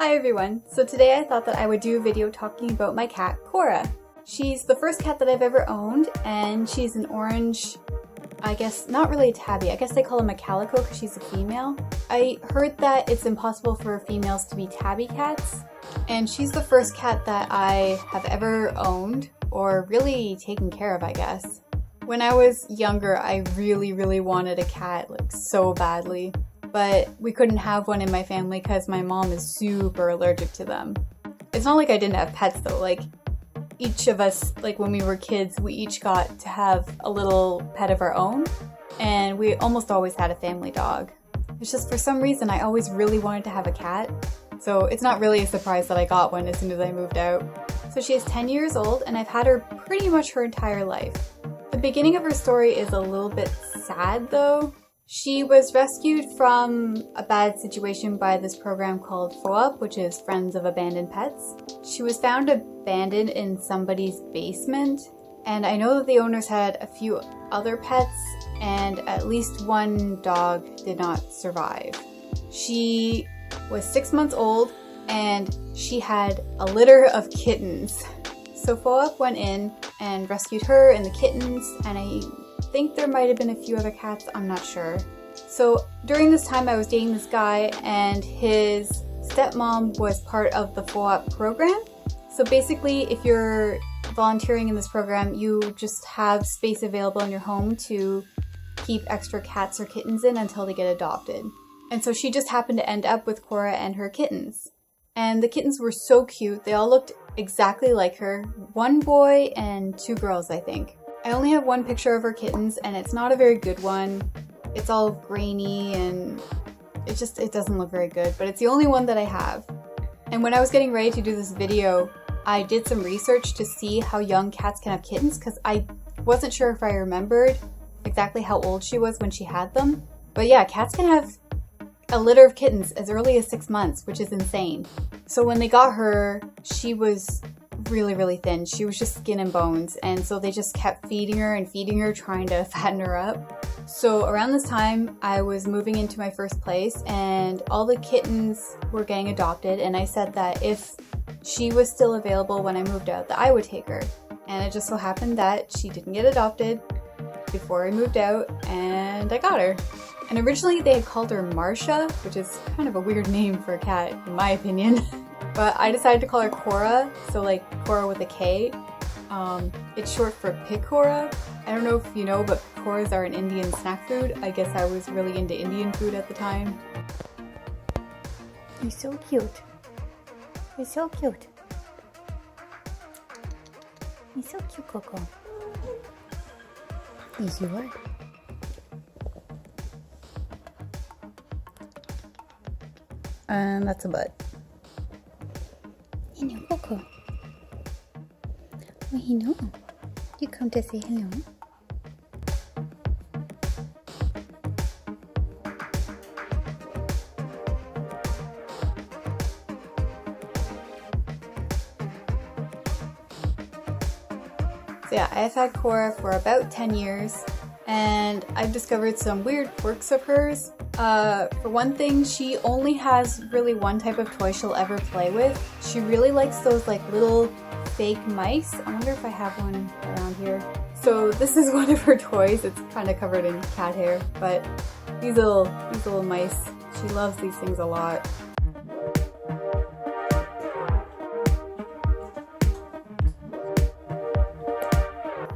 Hi everyone! So today I thought that I would do a video talking about my cat, Kora. She's the first cat that I've ever owned, and she's an orange, I guess not really a tabby, I guess they call him a calico because she's a female. I heard that it's impossible for females to be tabby cats, and she's the first cat that I have ever owned, or really taken care of, I guess. When I was younger, I really wanted a cat, like so badly. But we couldn't have one in my family because my mom is super allergic to them. It's not like I didn't have pets though, like each of us, like when we were kids, we each got to have a little pet of our own, and we almost always had a family dog. It's just for some reason I always really wanted to have a cat, so it's not really a surprise that I got one as soon as I moved out. So she is 10 years old and I've had her pretty much her entire life. The beginning of her story is a little bit sad though. She was rescued from a bad situation by this program called FOAP, which is Friends of Abandoned Pets. She was found abandoned in somebody's basement, and I know that the owners had a few other pets, and at least one dog did not survive. She was 6 months old, and she had a litter of kittens. So FOAP went in and rescued her and the kittens, and I think there might have been a few other cats, I'm not sure. So during this time I was dating this guy, and his stepmom was part of the FOAP program. So basically if you're volunteering in this program, you just have space available in your home to keep extra cats or kittens in until they get adopted. And so she just happened to end up with Kora and her kittens. And the kittens were so cute, they all looked exactly like her. One boy and 2 girls, I think. I only have one picture of her kittens, and it's not a very good one. It's all grainy and it doesn't look very good, but it's the only one that I have. And when I was getting ready to do this video, I did some research to see how young cats can have kittens, because I wasn't sure if I remembered exactly how old she was when she had them. But yeah, cats can have a litter of kittens as early as 6 months, which is insane. So when they got her, she was really thin. She was just skin and bones, and so they just kept feeding her, trying to fatten her up. So around this time I was moving into my first place, and all the kittens were getting adopted, and I said that if she was still available when I moved out, that I would take her. And it just so happened that she didn't get adopted before I moved out, and I got her. And originally they had called her Marsha, which is kind of a weird name for a cat in my opinion. But I decided to call her Kora, so like Kora with a K. It's short for Kora. I don't know if you know, but Koras are an Indian snack food. I guess I was really into Indian food at the time. You're so cute. You're so cute. You're so cute, Coco. Yes, you are. And that's a butt. Hello, Coco. Oh, hello. You come to say hello? So yeah, I've had Kora for about 10 years, and I've discovered some weird quirks of hers. For one thing, she only has really one type of toy she'll ever play with. She really likes those like little fake mice. I wonder if I have one around here. So this is one of her toys. It's kind of covered in cat hair, but these little mice, she loves these things a lot.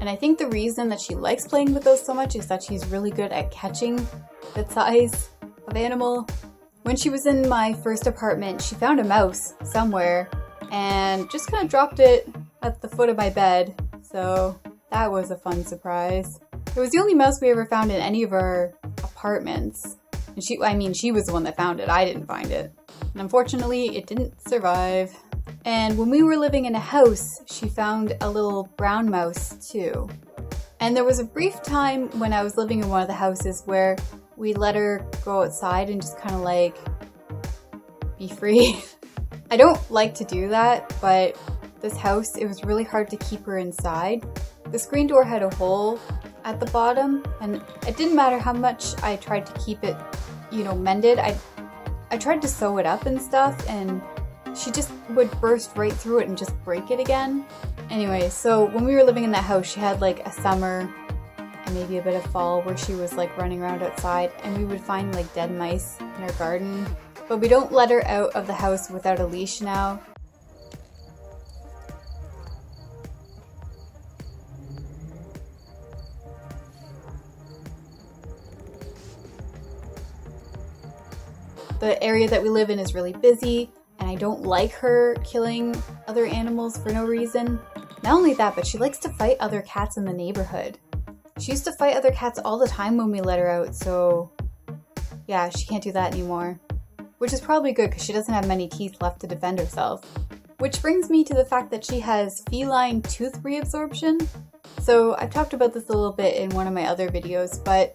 And I think the reason that she likes playing with those so much is that she's really good at catching that size of animal. When she was in my first apartment, she found a mouse somewhere and just kind of dropped it at the foot of my bed. So that was a fun surprise. It was the only mouse we ever found in any of our apartments. And she was the one that found it. I didn't find it. And unfortunately, it didn't survive. And when we were living in a house, she found a little brown mouse too. And there was a brief time when I was living in one of the houses where we let her go outside and just kind of like be free. I don't like to do that, but this house, it was really hard to keep her inside. The screen door had a hole at the bottom, and it didn't matter how much I tried to keep it, mended. I tried to sew it up and stuff, and she just would burst right through it and just break it again. Anyway, so when we were living in that house, she had like a summer and maybe a bit of fall where she was like running around outside, and we would find like dead mice in our garden. But we don't let her out of the house without a leash now. The area that we live in is really busy, and I don't like her killing other animals for no reason. Not only that, but she likes to fight other cats in the neighborhood. She used to fight other cats all the time when we let her out, so yeah, she can't do that anymore. Which is probably good because she doesn't have many teeth left to defend herself. Which brings me to the fact that she has feline tooth reabsorption. So I've talked about this a little bit in one of my other videos, but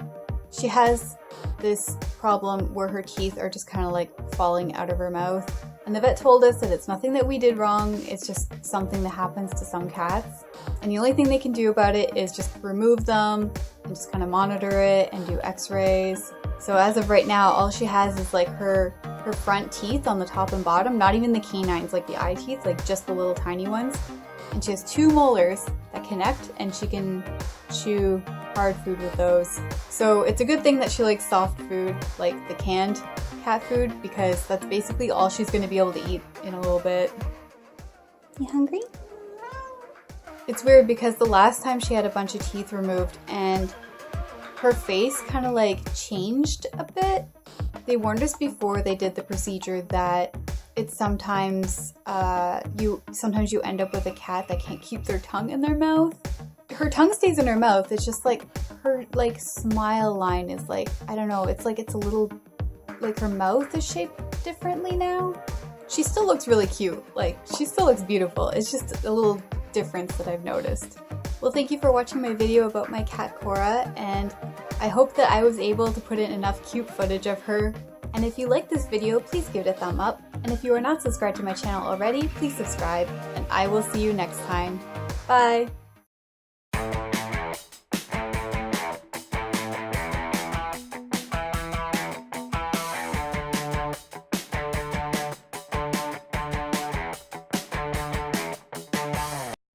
she has this problem where her teeth are just kind of like falling out of her mouth. And the vet told us that it's nothing that we did wrong, it's just something that happens to some cats. And the only thing they can do about it is just remove them and just kind of monitor it and do x-rays. So as of right now, all she has is like her front teeth on the top and bottom, not even the canines, like the eye teeth, like just the little tiny ones. And she has 2 molars that connect, and she can chew hard food with those. So it's a good thing that she likes soft food, like the canned cat food, because that's basically all she's going to be able to eat in a little bit. You hungry? It's weird because the last time she had a bunch of teeth removed and her face kind of like changed a bit. They warned us before they did the procedure that it's sometimes you end up with a cat that can't keep their tongue in their mouth. Her tongue stays in her mouth, it's just like her like smile line is like, I don't know, it's like it's a little, like her mouth is shaped differently now. She still looks really cute, like she still looks beautiful, it's just a little difference that I've noticed. Well, thank you for watching my video about my cat Kora, and I hope that I was able to put in enough cute footage of her. And if you like this video, please give it a thumb up. And if you are not subscribed to my channel already, please subscribe, and I will see you next time. Bye!